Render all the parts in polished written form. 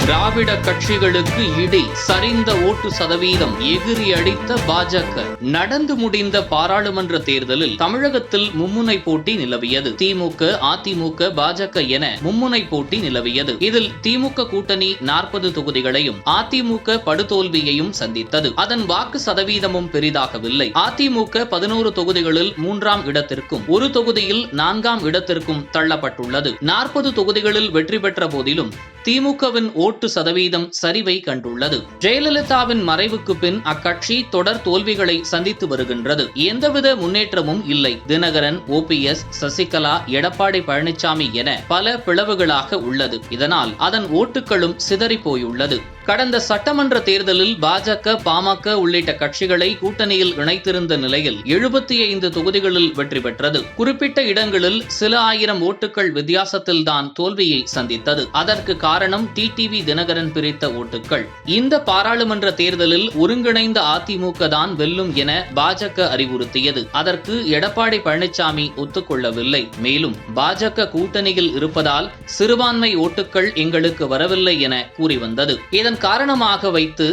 திராவிட கட்சிகளுக்கு இடி, சரிந்த ஓட்டு சதவீதம், எகிரி அடித்த பாஜக. நடந்து முடிந்த பாராளுமன்ற தேர்தலில் தமிழகத்தில் மும்முனை போட்டி நிலவியது. திமுக, அதிமுக, பாஜக என மும்முனை போட்டி நிலவியது. இதில் திமுக கூட்டணி 40 தொகுதிகளையும், அதிமுக படுதோல்வியையும் சந்தித்தது. அதன் வாக்கு சதவீதமும் பெரிதாகவில்லை. அதிமுக 11 தொகுதிகளில் 3ஆம் இடத்திற்கும், ஒரு தொகுதியில் 4ஆம் இடத்திற்கும் தள்ளப்பட்டுள்ளது. 40 தொகுதிகளில் வெற்றி பெற்ற போதிலும் திமுகவின் ஓட்டு சதவீதம் சரிவை கண்டுள்ளது. ஜெயலலிதாவின் மறைவுக்கு பின் அக்கட்சி தொடர் தோல்விகளை சந்தித்து வருகின்றது. எந்தவித முன்னேற்றமும் இல்லை. தினகரன், OPS, சசிகலா, எடப்பாடி பழனிசாமி என பல பிளவுகளாக உள்ளது. இதனால் அதன் ஓட்டுகளும் சிதறி போயுள்ளது. கடந்த சட்டமன்ற தேர்தலில் பாஜக, பாமக உள்ளிட்ட கட்சிகளை கூட்டணியில் இணைத்திருந்த நிலையில் 75 தொகுதிகளில் வெற்றி பெற்றது. குறிப்பிட்ட இடங்களில் சில ஆயிரம் ஓட்டுகள் வித்தியாசத்தில்தான் தோல்வியை சந்தித்தது. அதற்கு காரணம் டிடிவி தினகரன் பிரித்த ஓட்டுகள். இந்த பாராளுமன்ற தேர்தலில் ஒருங்கிணைந்த அதிமுக தான் வெல்லும் என பாஜக அறிவுறுத்தியது. அதற்கு எடப்பாடி பழனிசாமி ஒத்துக்கொள்ளவில்லை. மேலும் பாஜக கூட்டணியில் இருப்பதால் சிறுபான்மை ஓட்டுகள் எங்களுக்கு வரவில்லை என கூறி வந்தது. இதன் காரணமாக வைத்து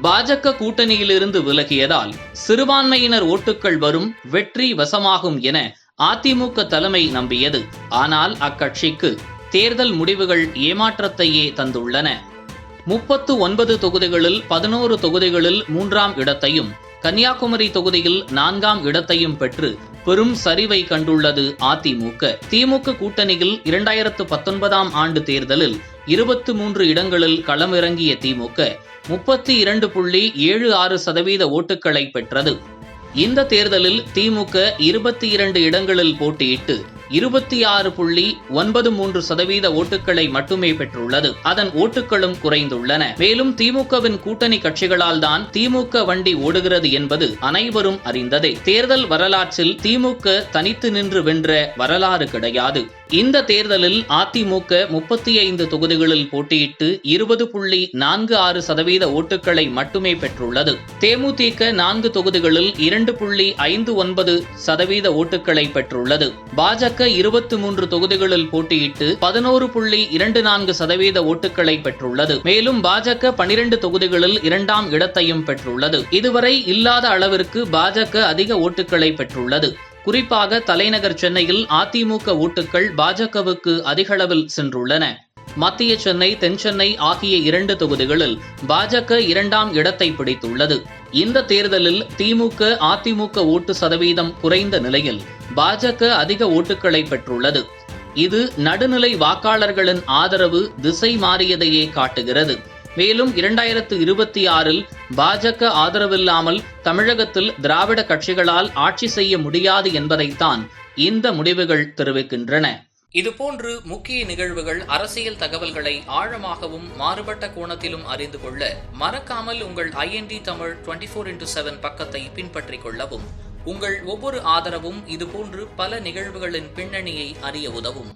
பாஜக கூட்டணியிலிருந்து விலகியதால் சிறுபான்மையினர் ஓட்டுகள் வரும், வெற்றி வசமாகும் என அதிமுக தலைமை நம்பியது. ஆனால் அக்கட்சிக்கு தேர்தல் முடிவுகள் ஏமாற்றத்தையே தந்துள்ளன. 39 தொகுதிகளில் 11 தொகுதிகளில் 3ஆம் இடத்தையும், கன்னியாகுமரி தொகுதியில் 4ஆம் இடத்தையும் பெற்று பெரும் சரிவை கண்டுள்ளது அதிமுக. திமுக கூட்டணியில் 2019ஆம் ஆண்டு தேர்தலில் 23 இடங்களில் களமிறங்கிய திமுக 32.76% ஓட்டுகளை பெற்றது. இந்த தேர்தலில் திமுக 22 இடங்களில் போட்டியிட்டு 26.93% ஓட்டுகளை மட்டுமே பெற்றுள்ளது. அதன் ஓட்டுகளும் குறைந்துள்ளன. மேலும் திமுகவின் கூட்டணி கட்சிகளால் தான் திமுக வண்டி ஓடுகிறது என்பது அனைவரும் அறிந்ததே. தேர்தல் வரலாற்றில் திமுக தனித்து நின்று வென்ற வரலாறு கிடையாது. இந்த தேர்தலில் அதிமுக 35 தொகுதிகளில் போட்டியிட்டு 20.46% ஓட்டுகளை மட்டுமே பெற்றுள்ளது. தேமுதிக 4 தொகுதிகளில் 2.59% ஓட்டுகளை பெற்றுள்ளது. பாஜக 23 தொகுதிகளில் போட்டியிட்டு 11.24% ஓட்டுகளை பெற்றுள்ளது. மேலும் பாஜக 12 தொகுதிகளில் 2ஆம் இடத்தையும் பெற்றுள்ளது. இதுவரை இல்லாத அளவிற்கு பாஜக அதிக ஓட்டுகளை பெற்றுள்ளது. குறிப்பாக தலைநகர் சென்னையில் அதிமுக ஓட்டுகள் பாஜகவுக்கு அதிகளவில் சென்றுள்ளன. மத்திய சென்னை, தென் சென்னை ஆகிய 2 தொகுதிகளில் பாஜக 2ஆம் இடத்தை பிடித்துள்ளது. இந்த தேர்தலில் திமுக, அதிமுக ஓட்டு சதவீதம் குறைந்த நிலையில் பாஜக அதிக ஓட்டுகளை பெற்றுள்ளது. இது நடுநிலை வாக்காளர்களின் ஆதரவு திசை மாறியதையே காட்டுகிறது. மேலும் 2026இல் பாஜக ஆதரவில்லாமல் தமிழகத்தில் திராவிட கட்சிகளால் ஆட்சி செய்ய முடியாது என்பதைத்தான் இந்த முடிவுகள் தெரிவிக்கின்றன. இதுபோன்று முக்கிய நிகழ்வுகள், அரசியல் தகவல்களை ஆழமாகவும் மாறுபட்ட கோணத்திலும் அறிந்து கொள்ள மறக்காமல் உங்கள் IND தமிழ் 24x7 பக்கத்தை பின்பற்றிக் கொள்ளவும். உங்கள் ஒவ்வொரு ஆதரவும் இதுபோன்று பல நிகழ்வுகளின் பின்னணியை அறிய உதவும்.